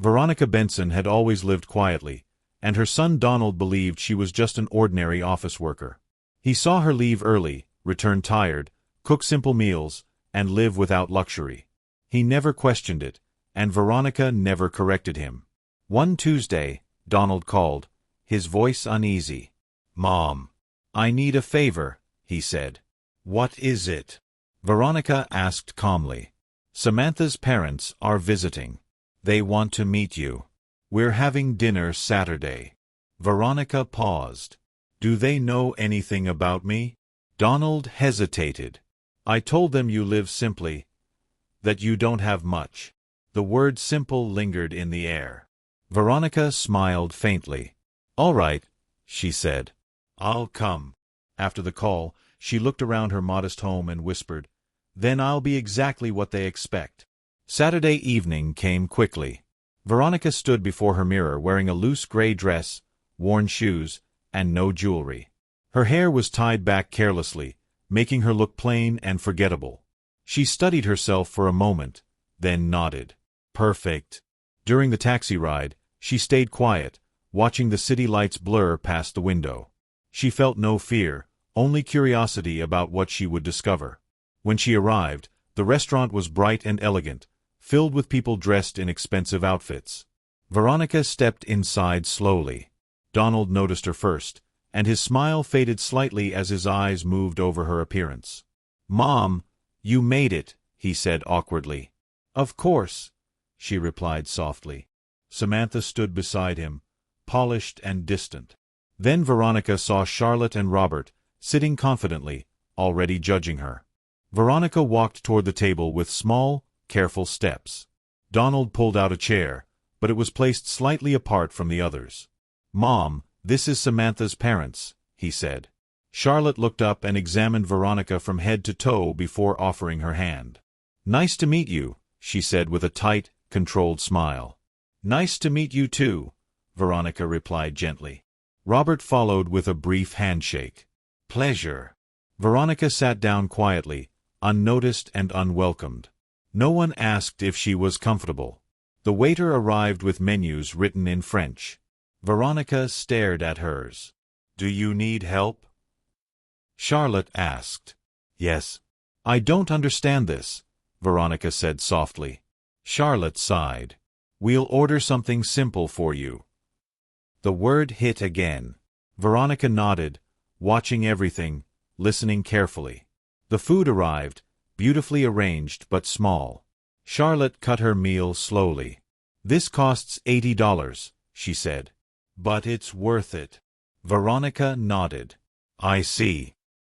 Veronica Benson had always lived quietly, and her son Donald believed she was just an ordinary office worker. He saw her leave early, return tired, cook simple meals, and live without luxury. He never questioned it, and Veronica never corrected him. One Tuesday, Donald called, his voice uneasy. "Mom, I need a favor," he said. "What is it?" Veronica asked calmly. "Samantha's parents are visiting. They want to meet you. We're having dinner Saturday." Veronica paused. "Do they know anything about me?" Donald hesitated. "I told them you live simply, that you don't have much." The word simple lingered in the air. Veronica smiled faintly. "All right," she said. "I'll come." After the call, she looked around her modest home and whispered, "Then I'll be exactly what they expect." Saturday evening came quickly. Veronica stood before her mirror wearing a loose gray dress, worn shoes, and no jewelry. Her hair was tied back carelessly, making her look plain and forgettable. She studied herself for a moment, then nodded. Perfect. During the taxi ride, she stayed quiet, watching the city lights blur past the window. She felt no fear, only curiosity about what she would discover. When she arrived, the restaurant was bright and elegant, filled with people dressed in expensive outfits. Veronica stepped inside slowly. Donald noticed her first, and his smile faded slightly as his eyes moved over her appearance. "Mom, you made it," he said awkwardly. "Of course," she replied softly. Samantha stood beside him, polished and distant. Then Veronica saw Charlotte and Robert, sitting confidently, already judging her. Veronica walked toward the table with small, careful steps. Donald pulled out a chair, but it was placed slightly apart from the others. "Mom, this is Samantha's parents," he said. Charlotte looked up and examined Veronica from head to toe before offering her hand. "Nice to meet you," she said with a tight, controlled smile. "Nice to meet you too," Veronica replied gently. Robert followed with a brief handshake. "Pleasure." Veronica sat down quietly, unnoticed and unwelcomed. No one asked if she was comfortable. The waiter arrived with menus written in French. Veronica stared at hers. "Do you need help?" Charlotte asked. "Yes." "I don't understand this," Veronica said softly. Charlotte sighed. "We'll order something simple for you." The word hit again. Veronica nodded, watching everything, listening carefully. The food arrived, beautifully arranged but small. Charlotte cut her meal slowly. "This costs $80, she said. "But it's worth it." Veronica nodded. "I see."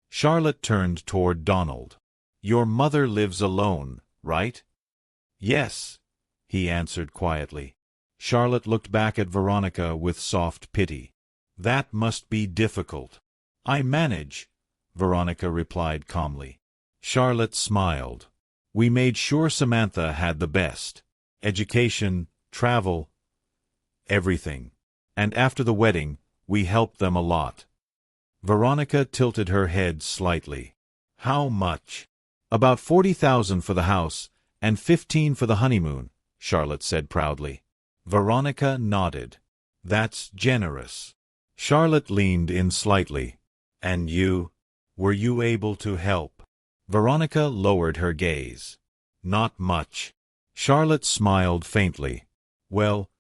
Charlotte turned toward Donald. "Your mother lives alone, right?" "Yes," he answered quietly. Charlotte looked back at Veronica with soft pity. "That must be difficult." "I manage," Veronica replied calmly. Charlotte smiled. "We made sure Samantha had the best. Education, travel, everything. And after the wedding, we helped them a lot." Veronica tilted her head slightly. "How much?" "About 40,000 for the house, and 15 for the honeymoon," Charlotte said proudly. Veronica nodded. "That's generous." Charlotte leaned in slightly. "And you? Were you able to help?" Veronica lowered her gaze. "Not much." Charlotte smiled faintly. "Well,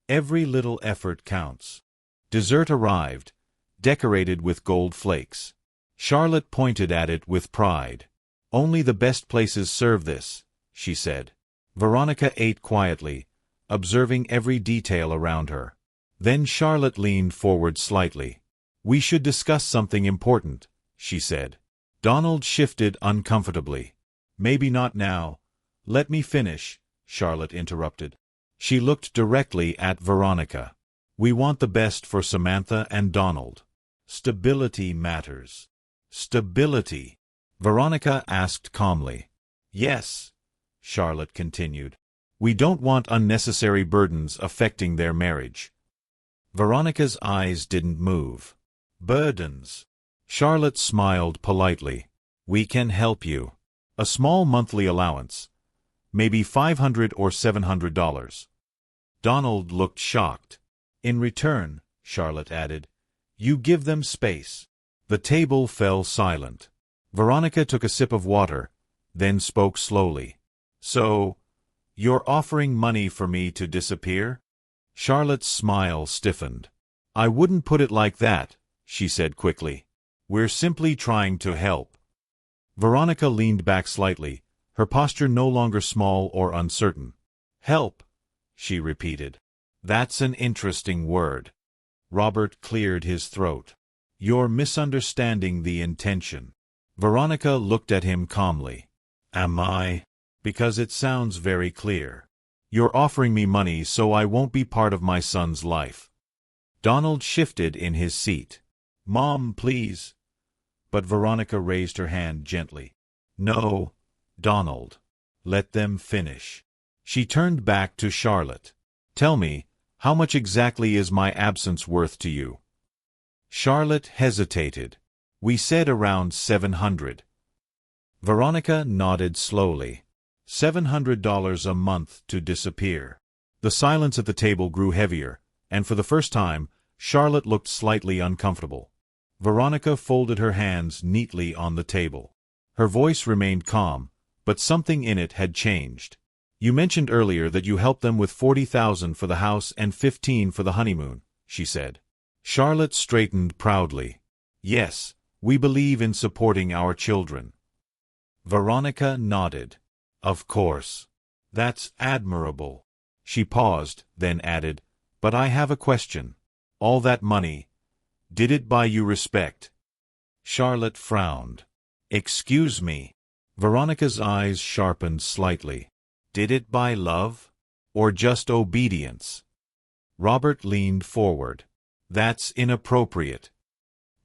every little effort counts." Dessert arrived, decorated with gold flakes. Charlotte pointed at it with pride. "Only the best places serve this," she said. Veronica ate quietly, observing every detail around her. Then Charlotte leaned forward slightly. "We should discuss something important," she said. Donald shifted uncomfortably. "Maybe not now. Let me finish," Charlotte interrupted. She looked directly at Veronica. "We want the best for Samantha and Donald. Stability matters." "Stability?" Veronica asked calmly. "Yes," Charlotte continued. "We don't want unnecessary burdens affecting their marriage." Veronica's eyes didn't move. "Burdens?" Charlotte smiled politely. "We can help you. A small monthly allowance. Maybe $500 or $700. Donald looked shocked. In return, Charlotte added, you give them space. The table fell silent. Veronica took a sip of water, then spoke slowly. So, you're offering money for me to disappear? Charlotte's smile stiffened. I wouldn't put it like that, she said quickly. We're simply trying to help. Veronica leaned back slightly, her posture no longer small or uncertain. Help, she repeated. That's an interesting word. Robert cleared his throat. You're misunderstanding the intention. Veronica looked at him calmly. Am I? Because it sounds very clear. You're offering me money so I won't be part of my son's life. Donald shifted in his seat. Mom, please. But Veronica raised her hand gently. No, Donald. Let them finish. She turned back to Charlotte. Tell me, how much exactly is my absence worth to you? Charlotte hesitated. We said around 700. Veronica nodded slowly. $700 a month to disappear. The silence at the table grew heavier, and for the first time, Charlotte looked slightly uncomfortable. Veronica folded her hands neatly on the table. Her voice remained calm, but something in it had changed. You mentioned earlier that you helped them with $40,000 for the house and $15,000 for the honeymoon, she said. Charlotte straightened proudly. Yes, we believe in supporting our children. Veronica nodded. Of course. That's admirable. She paused, then added, but I have a question. All that money, did it buy you respect? Charlotte frowned. Excuse me. Veronica's eyes sharpened slightly. Did it buy love? Or just obedience? Robert leaned forward. That's inappropriate.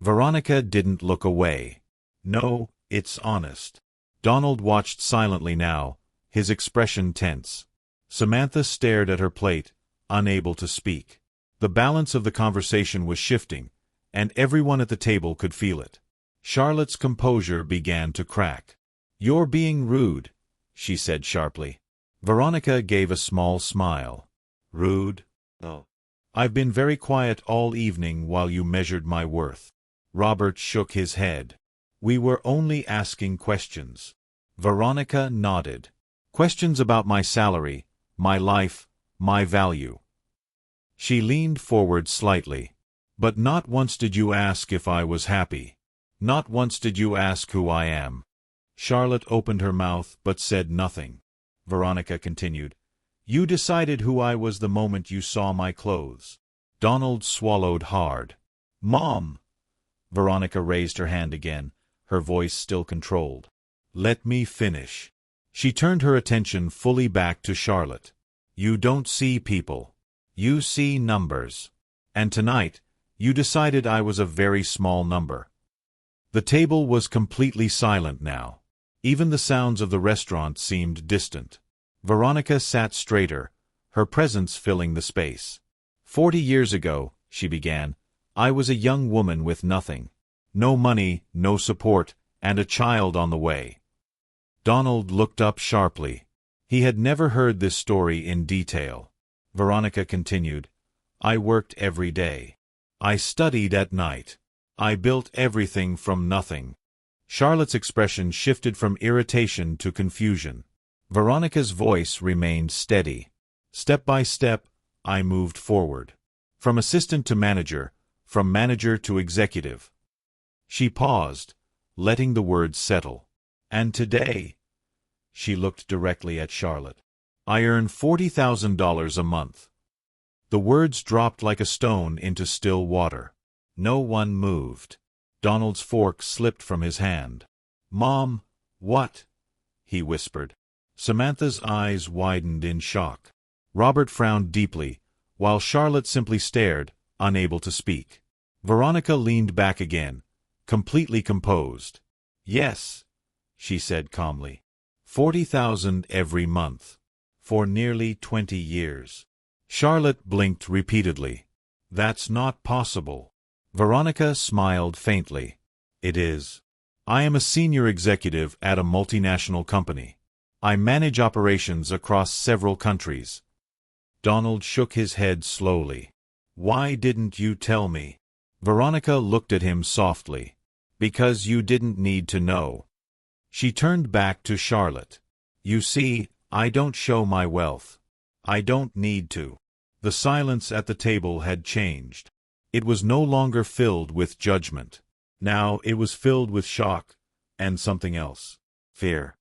Veronica didn't look away. No, it's honest. Donald watched silently now, his expression tense. Samantha stared at her plate, unable to speak. The balance of the conversation was shifting, and everyone at the table could feel it. Charlotte's composure began to crack. You're being rude, she said sharply. Veronica gave a small smile. Rude? No. I've been very quiet all evening while you measured my worth. Robert shook his head. We were only asking questions. Veronica nodded. Questions about my salary, my life, my value. She leaned forward slightly. But not once did you ask if I was happy. Not once did you ask who I am. Charlotte opened her mouth but said nothing. Veronica continued. You decided who I was the moment you saw my clothes. Donald swallowed hard. Mom! Veronica raised her hand again, her voice still controlled. Let me finish. She turned her attention fully back to Charlotte. You don't see people. You see numbers. And tonight, you decided I was a very small number. The table was completely silent now. Even the sounds of the restaurant seemed distant. Veronica sat straighter, her presence filling the space. 40 years ago, she began, I was a young woman with nothing. No money, no support, and a child on the way. Donald looked up sharply. He had never heard this story in detail. Veronica continued, I worked every day. I studied at night. I built everything from nothing. Charlotte's expression shifted from irritation to confusion. Veronica's voice remained steady. Step by step, I moved forward. From assistant to manager, from manager to executive. She paused, letting the words settle. And today, she looked directly at Charlotte, I earn $40,000 a month. The words dropped like a stone into still water. No one moved. Donald's fork slipped from his hand. Mom, what? He whispered. Samantha's eyes widened in shock. Robert frowned deeply, while Charlotte simply stared, unable to speak. Veronica leaned back again, completely composed. Yes, she said calmly. 40,000 every month. For nearly 20 years. Charlotte blinked repeatedly. That's not possible. Veronica smiled faintly. It is. I am a senior executive at a multinational company. I manage operations across several countries. Donald shook his head slowly. Why didn't you tell me? Veronica looked at him softly. Because you didn't need to know. She turned back to Charlotte. You see, I don't show my wealth. I don't need to. The silence at the table had changed. It was no longer filled with judgment. Now it was filled with shock, and something else. Fear.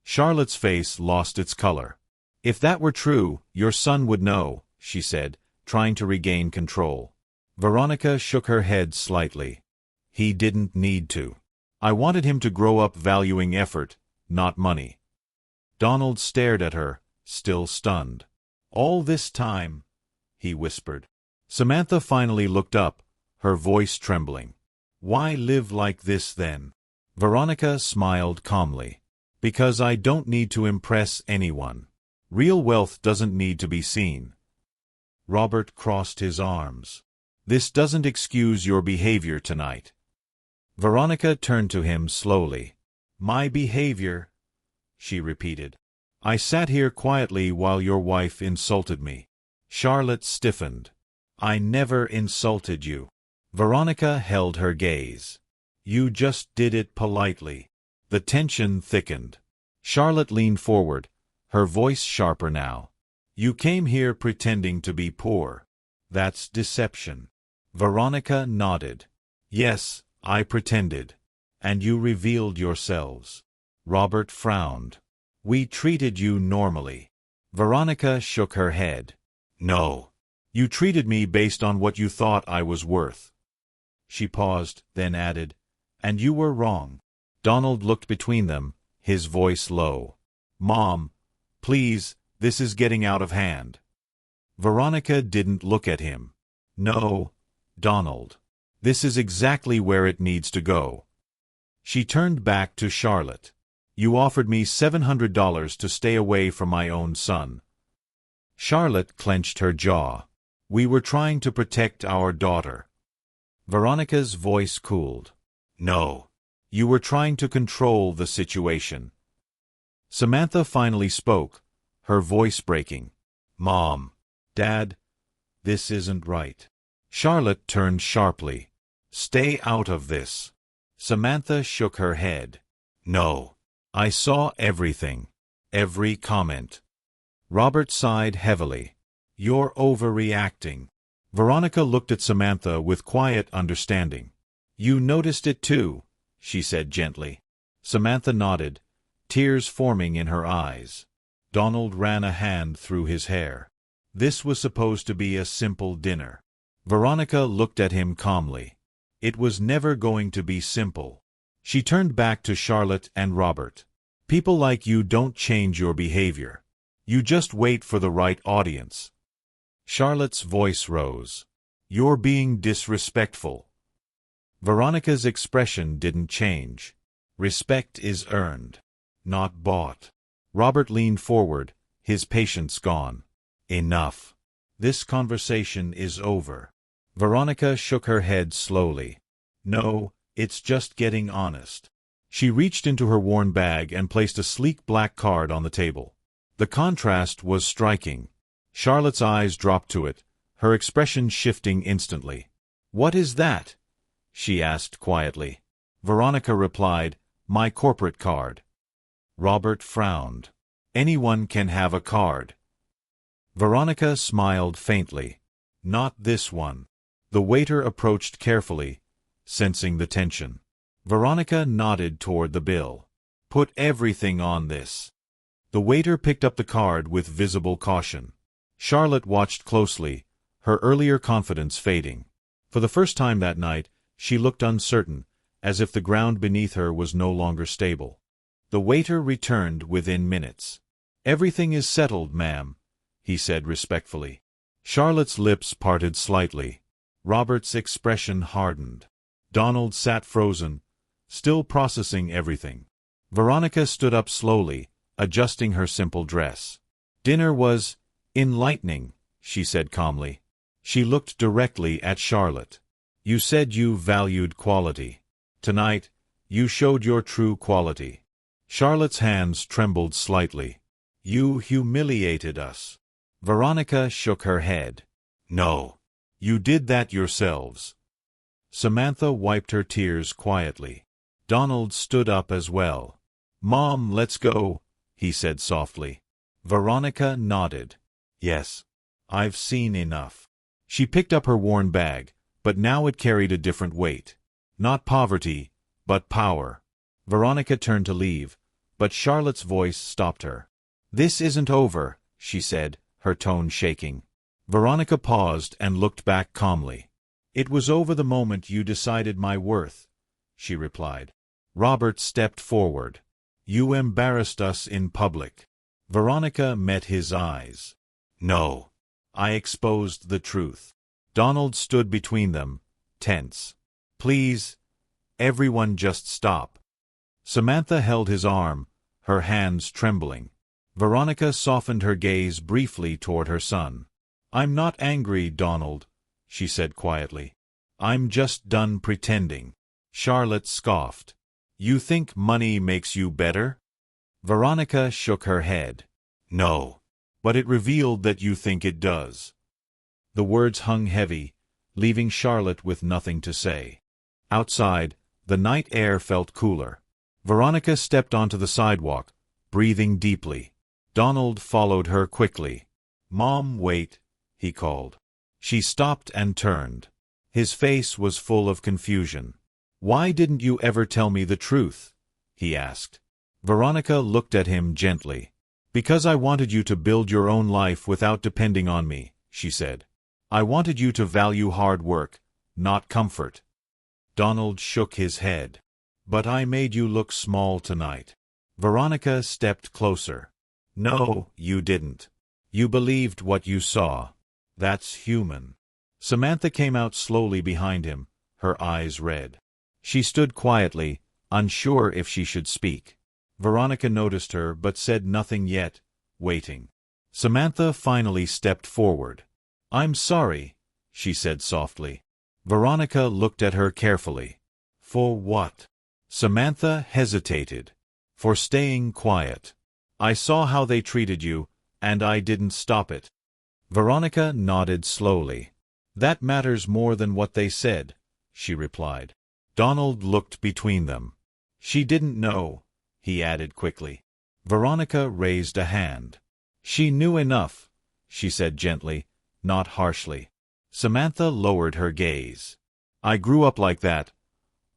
Charlotte's face lost its color. If that were true, your son would know, she said, trying to regain control. Veronica shook her head slightly. He didn't need to. I wanted him to grow up valuing effort, not money. Donald stared at her, still stunned. All this time, he whispered. Samantha finally looked up, her voice trembling. Why live like this then? Veronica smiled calmly. Because I don't need to impress anyone. Real wealth doesn't need to be seen. Robert crossed his arms. This doesn't excuse your behavior tonight. Veronica turned to him slowly. My behavior, she repeated. I sat here quietly while your wife insulted me. Charlotte stiffened. I never insulted you. Veronica held her gaze. You just did it politely. The tension thickened. Charlotte leaned forward, her voice sharper now. You came here pretending to be poor. That's deception. Veronica nodded. Yes, I pretended. And you revealed yourselves. Robert frowned. We treated you normally. Veronica shook her head. No. You treated me based on what you thought I was worth. She paused, then added, and you were wrong. Donald looked between them, his voice low. Mom, please, this is getting out of hand. Veronica didn't look at him. No, Donald. This is exactly where it needs to go. She turned back to Charlotte. You offered me $700 to stay away from my own son. Charlotte clenched her jaw. We were trying to protect our daughter. Veronica's voice cooled. No. You were trying to control the situation. Samantha finally spoke, her voice breaking. Mom. Dad. This isn't right. Charlotte turned sharply. Stay out of this. Samantha shook her head. No. I saw everything. Every comment. Robert sighed heavily. You're overreacting. Veronica looked at Samantha with quiet understanding. You noticed it too, she said gently. Samantha nodded, tears forming in her eyes. Donald ran a hand through his hair. This was supposed to be a simple dinner. Veronica looked at him calmly. It was never going to be simple. She turned back to Charlotte and Robert. People like you don't change your behavior. You just wait for the right audience. Charlotte's voice rose. You're being disrespectful. Veronica's expression didn't change. Respect is earned, not bought. Robert leaned forward, his patience gone. Enough. This conversation is over. Veronica shook her head slowly. No, it's just getting honest. She reached into her worn bag and placed a sleek black card on the table. The contrast was striking. Charlotte's eyes dropped to it, her expression shifting instantly. What is that? She asked quietly. Veronica replied, My corporate card. Robert frowned. Anyone can have a card. Veronica smiled faintly. Not this one. The waiter approached carefully, sensing the tension. Veronica nodded toward the bill. Put everything on this. The waiter picked up the card with visible caution. Charlotte watched closely, her earlier confidence fading. For the first time that night, she looked uncertain, as if the ground beneath her was no longer stable. The waiter returned within minutes. Everything is settled, ma'am, he said respectfully. Charlotte's lips parted slightly. Robert's expression hardened. Donald sat frozen, still processing everything. Veronica stood up slowly, adjusting her simple dress. Dinner was enlightening, she said calmly. She looked directly at Charlotte. You said you valued quality. Tonight, you showed your true quality. Charlotte's hands trembled slightly. You humiliated us. Veronica shook her head. No. You did that yourselves. Samantha wiped her tears quietly. Donald stood up as well. Mom, let's go, he said softly. Veronica nodded. Yes. I've seen enough. She picked up her worn bag, but now it carried a different weight. Not poverty, but power. Veronica turned to leave, but Charlotte's voice stopped her. This isn't over, she said, her tone shaking. Veronica paused and looked back calmly. It was over the moment you decided my worth, she replied. Robert stepped forward. You embarrassed us in public. Veronica met his eyes. No. I exposed the truth. Donald stood between them, tense. Please, everyone just stop. Samantha held his arm, her hands trembling. Veronica softened her gaze briefly toward her son. I'm not angry, Donald, she said quietly. I'm just done pretending. Charlotte scoffed. You think money makes you better? Veronica shook her head. No. But it revealed that you think it does. The words hung heavy, leaving Charlotte with nothing to say. Outside, the night air felt cooler. Veronica stepped onto the sidewalk, breathing deeply. Donald followed her quickly. Mom, wait, he called. She stopped and turned. His face was full of confusion. Why didn't you ever tell me the truth? He asked. Veronica looked at him gently. Because I wanted you to build your own life without depending on me, she said. I wanted you to value hard work, not comfort. Donald shook his head. But I made you look small tonight. Veronica stepped closer. No, you didn't. You believed what you saw. That's human. Samantha came out slowly behind him, her eyes red. She stood quietly, unsure if she should speak. Veronica noticed her but said nothing yet, waiting. Samantha finally stepped forward. I'm sorry, she said softly. Veronica looked at her carefully. For what? Samantha hesitated. For staying quiet. I saw how they treated you, and I didn't stop it. Veronica nodded slowly. That matters more than what they said, she replied. Donald looked between them. She didn't know, he added quickly. Veronica raised a hand. She knew enough, she said gently, not harshly. Samantha lowered her gaze. I grew up like that,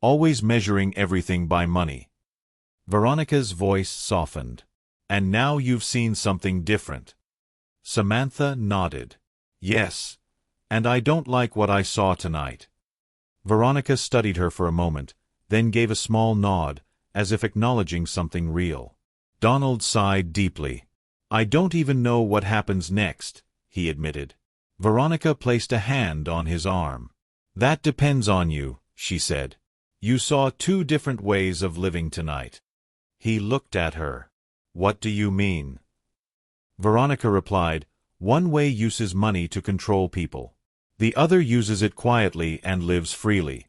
always measuring everything by money. Veronica's voice softened. And now you've seen something different. Samantha nodded. Yes, and I don't like what I saw tonight. Veronica studied her for a moment, then gave a small nod, as if acknowledging something real. Donald sighed deeply. I don't even know what happens next, he admitted. Veronica placed a hand on his arm. That depends on you, she said. You saw two different ways of living tonight. He looked at her. What do you mean? Veronica replied, one way uses money to control people. The other uses it quietly and lives freely.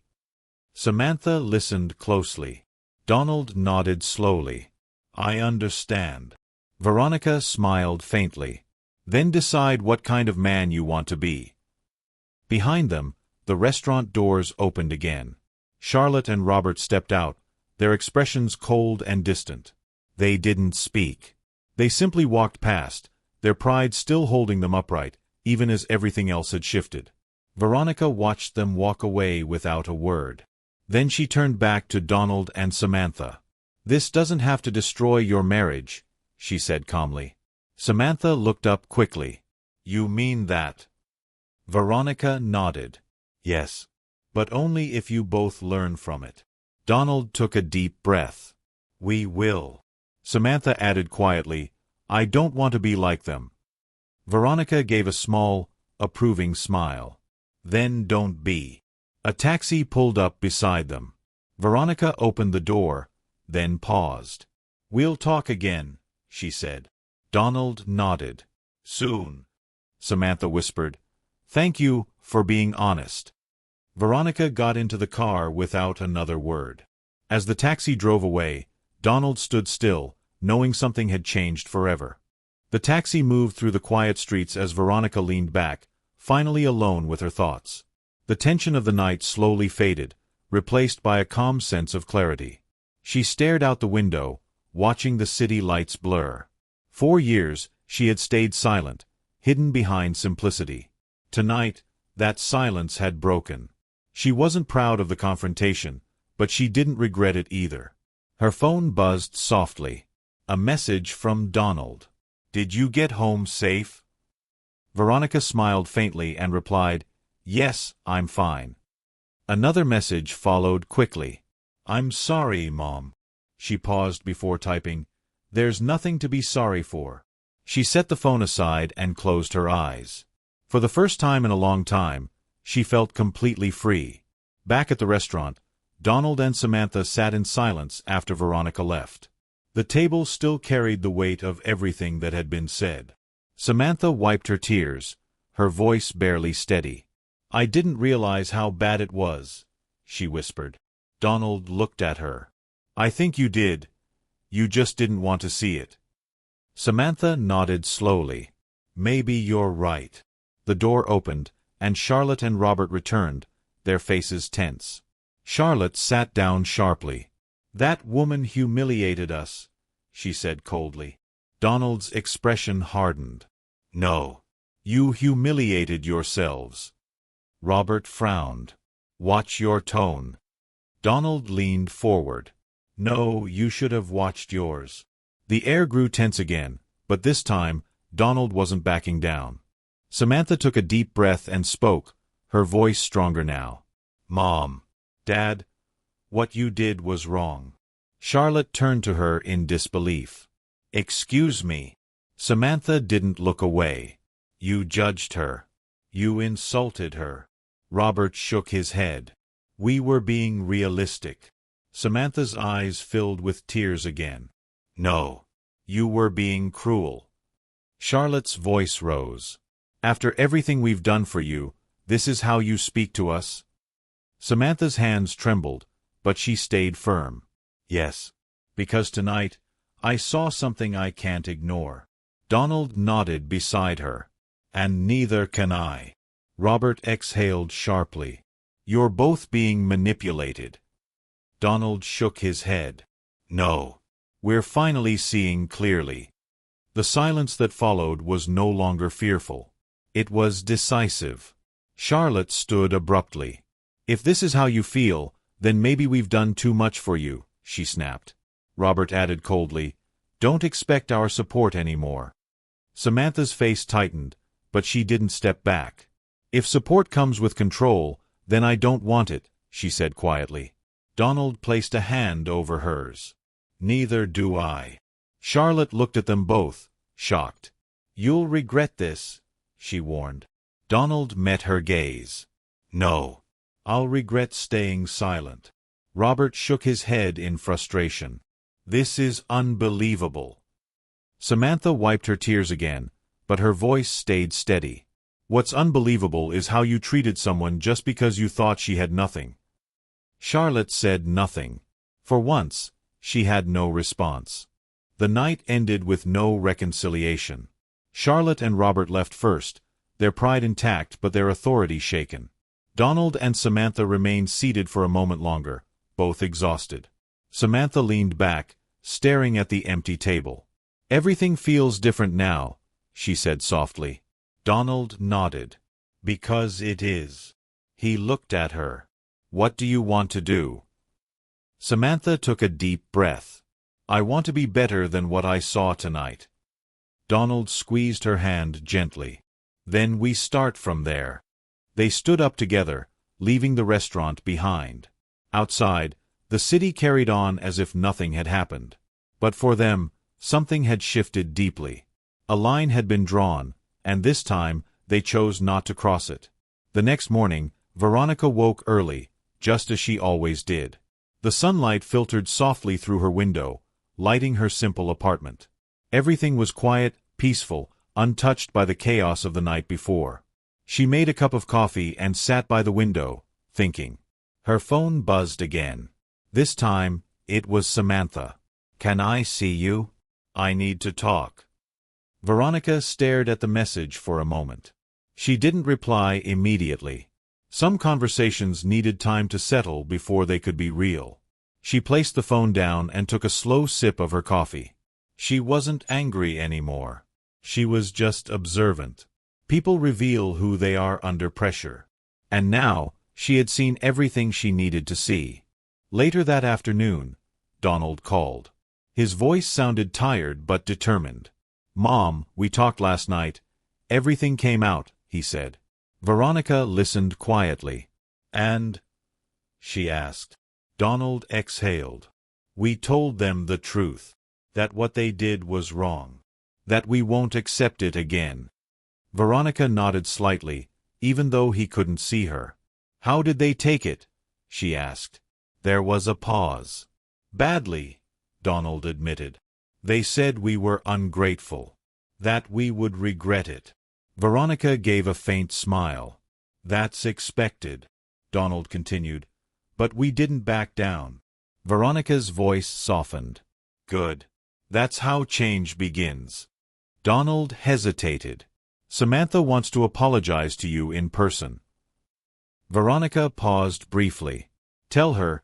Samantha listened closely. Donald nodded slowly. I understand. Veronica smiled faintly. Then decide what kind of man you want to be. Behind them, the restaurant doors opened again. Charlotte and Robert stepped out, their expressions cold and distant. They didn't speak. They simply walked past, their pride still holding them upright, even as everything else had shifted. Veronica watched them walk away without a word. Then she turned back to Donald and Samantha. This doesn't have to destroy your marriage, she said calmly. Samantha looked up quickly. You mean that? Veronica nodded. Yes. But only if you both learn from it. Donald took a deep breath. We will. Samantha added quietly, I don't want to be like them. Veronica gave a small, approving smile. Then don't be. A taxi pulled up beside them. Veronica opened the door, then paused. We'll talk again, she said. Donald nodded. Soon, Samantha whispered. Thank you for being honest. Veronica got into the car without another word. As the taxi drove away, Donald stood still, knowing something had changed forever. The taxi moved through the quiet streets as Veronica leaned back, finally alone with her thoughts. The tension of the night slowly faded, replaced by a calm sense of clarity. She stared out the window, watching the city lights blur. 4 years, she had stayed silent, hidden behind simplicity. Tonight, that silence had broken. She wasn't proud of the confrontation, but she didn't regret it either. Her phone buzzed softly. A message from Donald. "Did you get home safe?" Veronica smiled faintly and replied, "Yes, I'm fine." Another message followed quickly. "I'm sorry, Mom." She paused before typing, "There's nothing to be sorry for." She set the phone aside and closed her eyes. For the first time in a long time, she felt completely free. Back at the restaurant, Donald and Samantha sat in silence after Veronica left. The table still carried the weight of everything that had been said. Samantha wiped her tears, her voice barely steady. "I didn't realize how bad it was," she whispered. Donald looked at her. "I think you did. You just didn't want to see it." Samantha nodded slowly. "Maybe you're right." The door opened, and Charlotte and Robert returned, their faces tense. Charlotte sat down sharply. "That woman humiliated us," she said coldly. Donald's expression hardened. "No. You humiliated yourselves." Robert frowned. "Watch your tone." Donald leaned forward. "No, you should have watched yours." The air grew tense again, but this time, Donald wasn't backing down. Samantha took a deep breath and spoke, her voice stronger now. "Mom. Dad, what you did was wrong." Charlotte turned to her in disbelief. "Excuse me." Samantha didn't look away. "You judged her. You insulted her." Robert shook his head. "We were being realistic." Samantha's eyes filled with tears again. "No. You were being cruel." Charlotte's voice rose. "After everything we've done for you, this is how you speak to us?" Samantha's hands trembled, but she stayed firm. "Yes. Because tonight, I saw something I can't ignore." Donald nodded beside her. "And neither can I." Robert exhaled sharply. "You're both being manipulated." Donald shook his head. "No. We're finally seeing clearly." The silence that followed was no longer fearful. It was decisive. Charlotte stood abruptly. "If this is how you feel, then maybe we've done too much for you," she snapped. Robert added coldly, "Don't expect our support anymore." Samantha's face tightened, but she didn't step back. "If support comes with control, then I don't want it," she said quietly. Donald placed a hand over hers. "Neither do I." Charlotte looked at them both, shocked. "You'll regret this," she warned. Donald met her gaze. "No. I'll regret staying silent." Robert shook his head in frustration. "This is unbelievable." Samantha wiped her tears again, but her voice stayed steady. "What's unbelievable is how you treated someone just because you thought she had nothing." Charlotte said nothing. For once, she had no response. The night ended with no reconciliation. Charlotte and Robert left first, their pride intact but their authority shaken. Donald and Samantha remained seated for a moment longer, both exhausted. Samantha leaned back, staring at the empty table. "Everything feels different now," she said softly. Donald nodded. "Because it is." He looked at her. "What do you want to do?" Samantha took a deep breath. "I want to be better than what I saw tonight." Donald squeezed her hand gently. "Then we start from there." They stood up together, leaving the restaurant behind. Outside, the city carried on as if nothing had happened. But for them, something had shifted deeply. A line had been drawn, and this time they chose not to cross it. The next morning, Veronica woke early, just as she always did. The sunlight filtered softly through her window, lighting her simple apartment. Everything was quiet, peaceful, untouched by the chaos of the night before. She made a cup of coffee and sat by the window, thinking. Her phone buzzed again. This time, it was Samantha. "Can I see you? I need to talk." Veronica stared at the message for a moment. She didn't reply immediately. Some conversations needed time to settle before they could be real. She placed the phone down and took a slow sip of her coffee. She wasn't angry anymore. She was just observant. People reveal who they are under pressure. And now, she had seen everything she needed to see. Later that afternoon, Donald called. His voice sounded tired but determined. "Mom, we talked last night. Everything came out," he said. Veronica listened quietly. "And?" she asked. Donald exhaled. "We told them the truth. That what they did was wrong. That we won't accept it again." Veronica nodded slightly, even though he couldn't see her. "How did they take it?" she asked. There was a pause. "Badly," Donald admitted. "They said we were ungrateful. That we would regret it." Veronica gave a faint smile. "That's expected," Donald continued. "But we didn't back down." Veronica's voice softened. "Good. That's how change begins." Donald hesitated. "Samantha wants to apologize to you in person." Veronica paused briefly. "Tell her.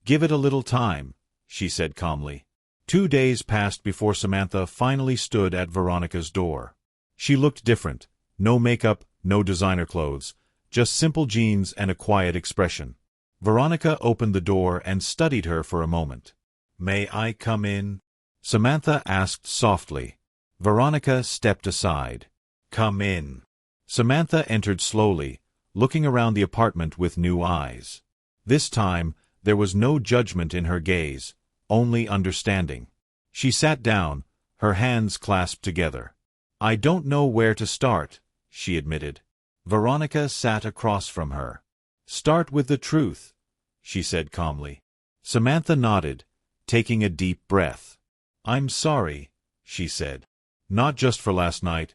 Give it a little time," she said calmly. 2 days passed before Samantha finally stood at Veronica's door. She looked different. No makeup, no designer clothes, just simple jeans and a quiet expression. Veronica opened the door and studied her for a moment. "May I come in?" Samantha asked softly. Veronica stepped aside. "Come in." Samantha entered slowly, looking around the apartment with new eyes. This time, there was no judgment in her gaze, only understanding. She sat down, her hands clasped together. "I don't know where to start," she admitted. Veronica sat across from her. "Start with the truth," she said calmly. Samantha nodded, taking a deep breath. "I'm sorry," she said. "Not just for last night,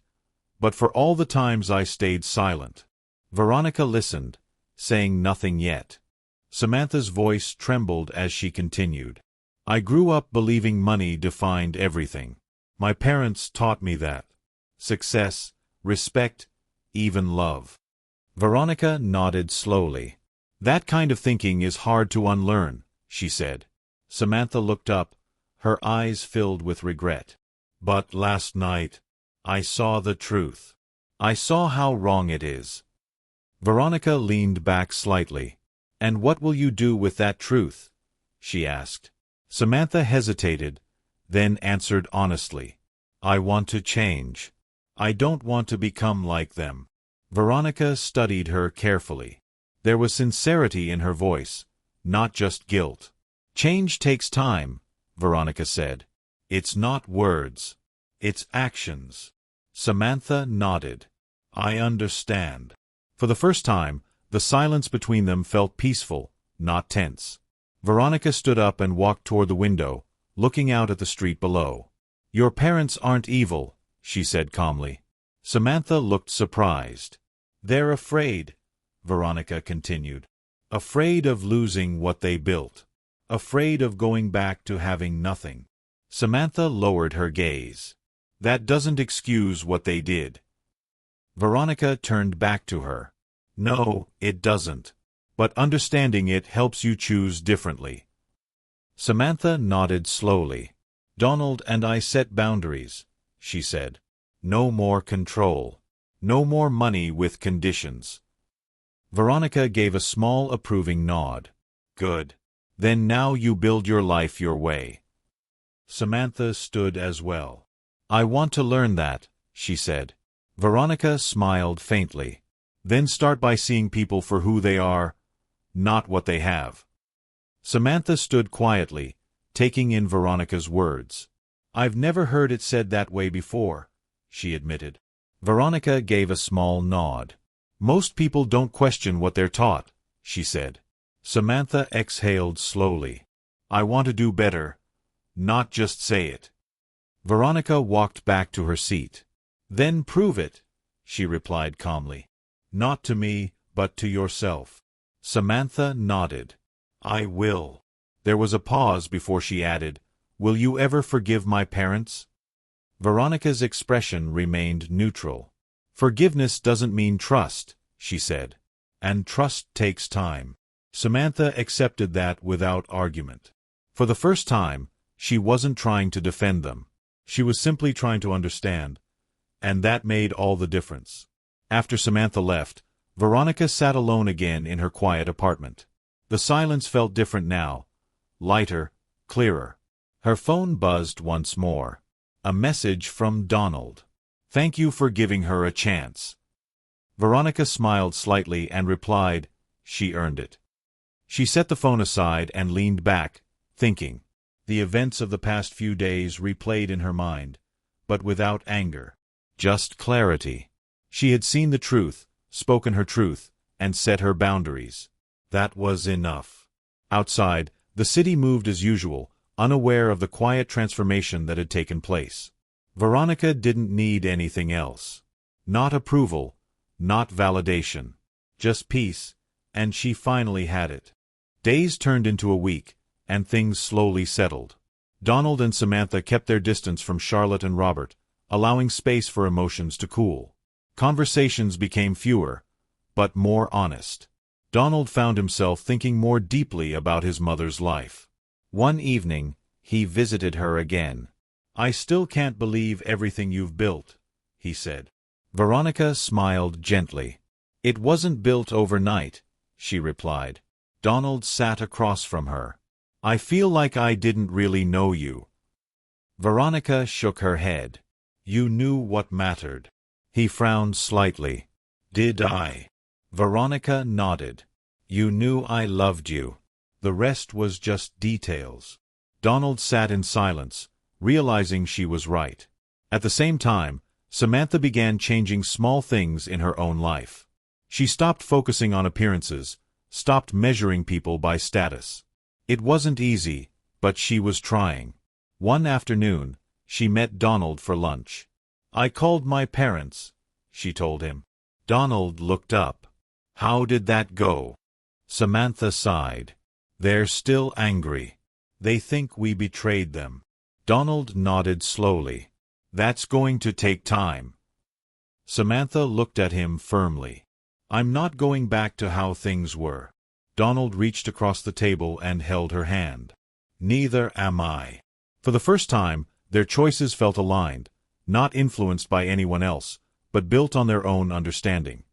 but for all the times I stayed silent." Veronica listened, saying nothing yet. Samantha's voice trembled as she continued. "I grew up believing money defined everything. My parents taught me that. Success, respect, even love." Veronica nodded slowly. "That kind of thinking is hard to unlearn," she said. Samantha looked up, her eyes filled with regret. "But last night, I saw the truth. I saw how wrong it is." Veronica leaned back slightly. "And what will you do with that truth?" she asked. Samantha hesitated, then answered honestly. "I want to change. I don't want to become like them." Veronica studied her carefully. There was sincerity in her voice, not just guilt. "Change takes time," Veronica said. "It's not words. It's actions." Samantha nodded. "I understand." For the first time, the silence between them felt peaceful, not tense. Veronica stood up and walked toward the window, looking out at the street below. "Your parents aren't evil," she said calmly. Samantha looked surprised. "They're afraid," Veronica continued. "Afraid of losing what they built. Afraid of going back to having nothing." Samantha lowered her gaze. "That doesn't excuse what they did." Veronica turned back to her. "No, it doesn't. But understanding it helps you choose differently." Samantha nodded slowly. "Donald and I set boundaries," she said. "No more control. No more money with conditions." Veronica gave a small approving nod. "Good. Then now you build your life your way." Samantha stood as well. "I want to learn that," she said. Veronica smiled faintly. "Then start by seeing people for who they are, not what they have." Samantha stood quietly, taking in Veronica's words. "I've never heard it said that way before," she admitted. Veronica gave a small nod. "Most people don't question what they're taught," she said. Samantha exhaled slowly. "I want to do better, not just say it." Veronica walked back to her seat. "Then prove it," she replied calmly. "Not to me, but to yourself." Samantha nodded. "I will." There was a pause before she added, "Will you ever forgive my parents?" Veronica's expression remained neutral. "Forgiveness doesn't mean trust," she said. "And trust takes time." Samantha accepted that without argument. For the first time, she wasn't trying to defend them. She was simply trying to understand, and that made all the difference. After Samantha left, Veronica sat alone again in her quiet apartment. The silence felt different now, lighter, clearer. Her phone buzzed once more. A message from Donald. "Thank you for giving her a chance." Veronica smiled slightly and replied, "She earned it." She set the phone aside and leaned back, thinking. The events of the past few days replayed in her mind, but without anger. Just clarity. She had seen the truth, spoken her truth, and set her boundaries. That was enough. Outside, the city moved as usual, unaware of the quiet transformation that had taken place. Veronica didn't need anything else. Not approval, not validation. Just peace, and she finally had it. Days turned into a week, and things slowly settled. Donald and Samantha kept their distance from Charlotte and Robert, allowing space for emotions to cool. Conversations became fewer, but more honest. Donald found himself thinking more deeply about his mother's life. One evening, he visited her again. "I still can't believe everything you've built," he said. Veronica smiled gently. "It wasn't built overnight," she replied. Donald sat across from her. "I feel like I didn't really know you." Veronica shook her head. "You knew what mattered." He frowned slightly. "Did I?" Veronica nodded. "You knew I loved you. The rest was just details." Donald sat in silence, realizing she was right. At the same time, Samantha began changing small things in her own life. She stopped focusing on appearances, stopped measuring people by status. It wasn't easy, but she was trying. One afternoon, she met Donald for lunch. "I called my parents," she told him. Donald looked up. "How did that go?" Samantha sighed. "They're still angry. They think we betrayed them." Donald nodded slowly. "That's going to take time." Samantha looked at him firmly. "I'm not going back to how things were." Donald reached across the table and held her hand. "Neither am I." For the first time, their choices felt aligned, not influenced by anyone else, but built on their own understanding.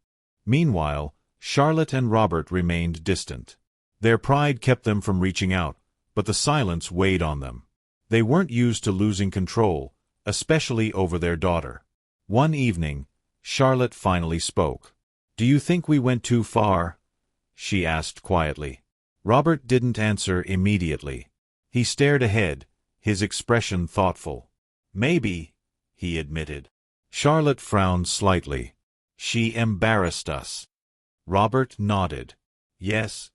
Meanwhile, Charlotte and Robert remained distant. Their pride kept them from reaching out, but the silence weighed on them. They weren't used to losing control, especially over their daughter. One evening, Charlotte finally spoke. "Do you think we went too far?" she asked quietly. Robert didn't answer immediately. He stared ahead, his expression thoughtful. "Maybe," he admitted. Charlotte frowned slightly. "She embarrassed us." Robert nodded. "Yes,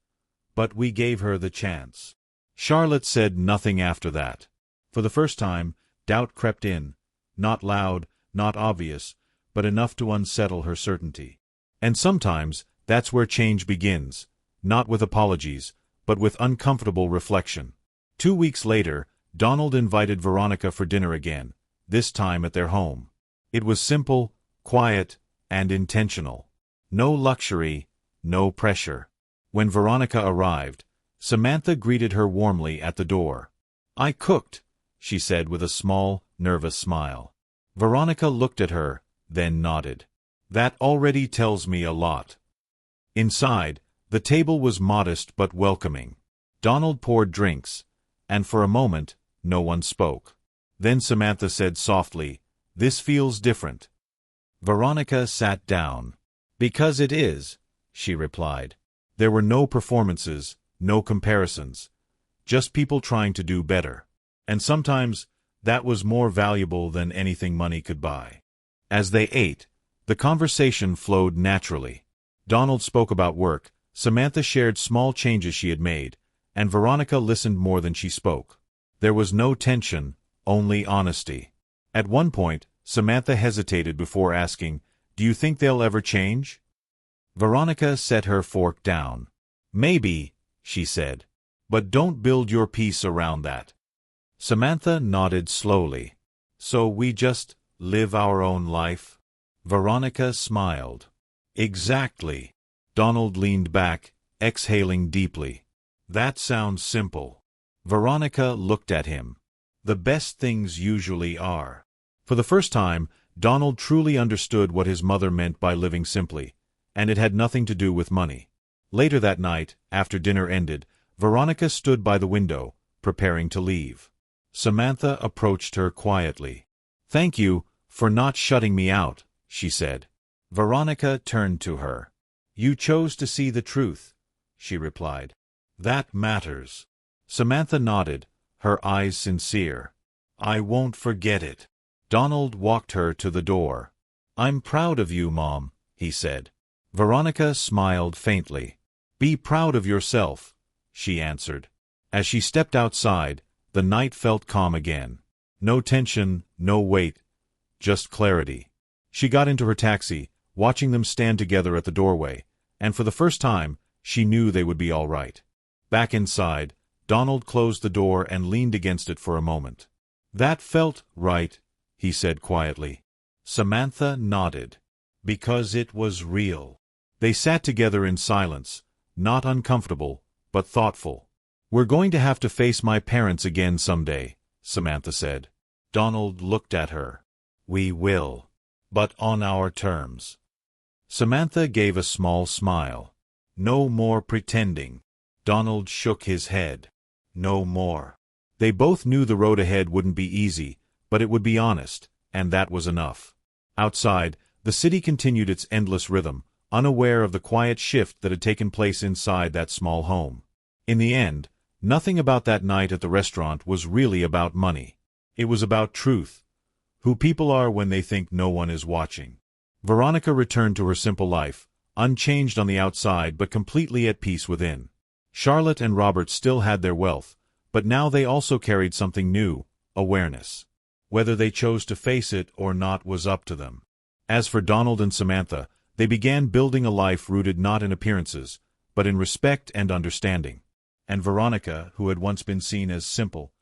but we gave her the chance." Charlotte said nothing after that. For the first time, doubt crept in, not loud, not obvious, but enough to unsettle her certainty. And sometimes, that's where change begins, not with apologies, but with uncomfortable reflection. 2 weeks later, Donald invited Veronica for dinner again, this time at their home. It was simple, quiet, and intentional. No luxury, no pressure. When Veronica arrived, Samantha greeted her warmly at the door. "I cooked," she said with a small, nervous smile. Veronica looked at her, then nodded. "That already tells me a lot." Inside, the table was modest but welcoming. Donald poured drinks, and for a moment, no one spoke. Then Samantha said softly, "This feels different." Veronica sat down. "Because it is," she replied. There were no performances, no comparisons, just people trying to do better. And sometimes, that was more valuable than anything money could buy. As they ate, the conversation flowed naturally. Donald spoke about work, Samantha shared small changes she had made, and Veronica listened more than she spoke. There was no tension, only honesty. At one point, Samantha hesitated before asking, "Do you think they'll ever change?" Veronica set her fork down. "Maybe," she said. "But don't build your peace around that." Samantha nodded slowly. So we just live our own life? Veronica smiled. Exactly. Donald leaned back, exhaling deeply. That sounds simple. Veronica looked at him. The best things usually are. For the first time, Donald truly understood what his mother meant by living simply, and it had nothing to do with money. Later that night, after dinner ended, Veronica stood by the window, preparing to leave. Samantha approached her quietly. "Thank you for not shutting me out," she said. Veronica turned to her. "You chose to see the truth," she replied. "That matters." Samantha nodded, her eyes sincere. "I won't forget it." Donald walked her to the door. "I'm proud of you, Mom," he said. Veronica smiled faintly. "Be proud of yourself," she answered. As she stepped outside, the night felt calm again. No tension, no weight, just clarity. She got into her taxi, watching them stand together at the doorway, and for the first time, she knew they would be all right. Back inside, Donald closed the door and leaned against it for a moment. "That felt right," he said quietly. Samantha nodded. "Because it was real." They sat together in silence, not uncomfortable, but thoughtful. "We're going to have to face my parents again someday," Samantha said. Donald looked at her. "We will. But on our terms." Samantha gave a small smile. "No more pretending." Donald shook his head. "No more." They both knew the road ahead wouldn't be easy, but it would be honest, and that was enough. Outside, the city continued its endless rhythm, unaware of the quiet shift that had taken place inside that small home. In the end, nothing about that night at the restaurant was really about money. It was about truth, who people are when they think no one is watching. Veronica returned to her simple life, unchanged on the outside but completely at peace within. Charlotte and Robert still had their wealth, but now they also carried something new, awareness. Whether they chose to face it or not was up to them. As for Donald and Samantha, they began building a life rooted not in appearances, but in respect and understanding. And Veronica, who had once been seen as simple,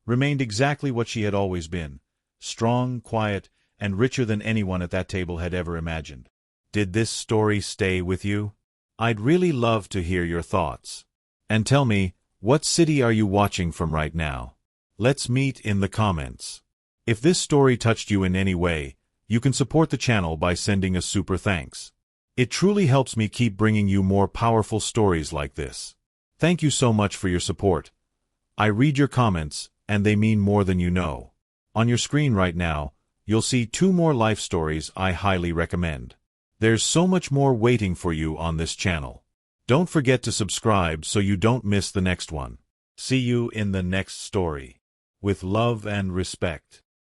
remained exactly what she had always been, strong, quiet, and richer than anyone at that table had ever imagined. Did this story stay with you? I'd really love to hear your thoughts. And tell me, what city are you watching from right now? Let's meet in the comments. If this story touched you in any way, you can support the channel by sending a super thanks. It truly helps me keep bringing you more powerful stories like this. Thank you so much for your support. I read your comments, and they mean more than you know. On your screen right now, you'll see 2 more life stories I highly recommend. There's so much more waiting for you on this channel. Don't forget to subscribe so you don't miss the next one. See you in the next story. With love and respect.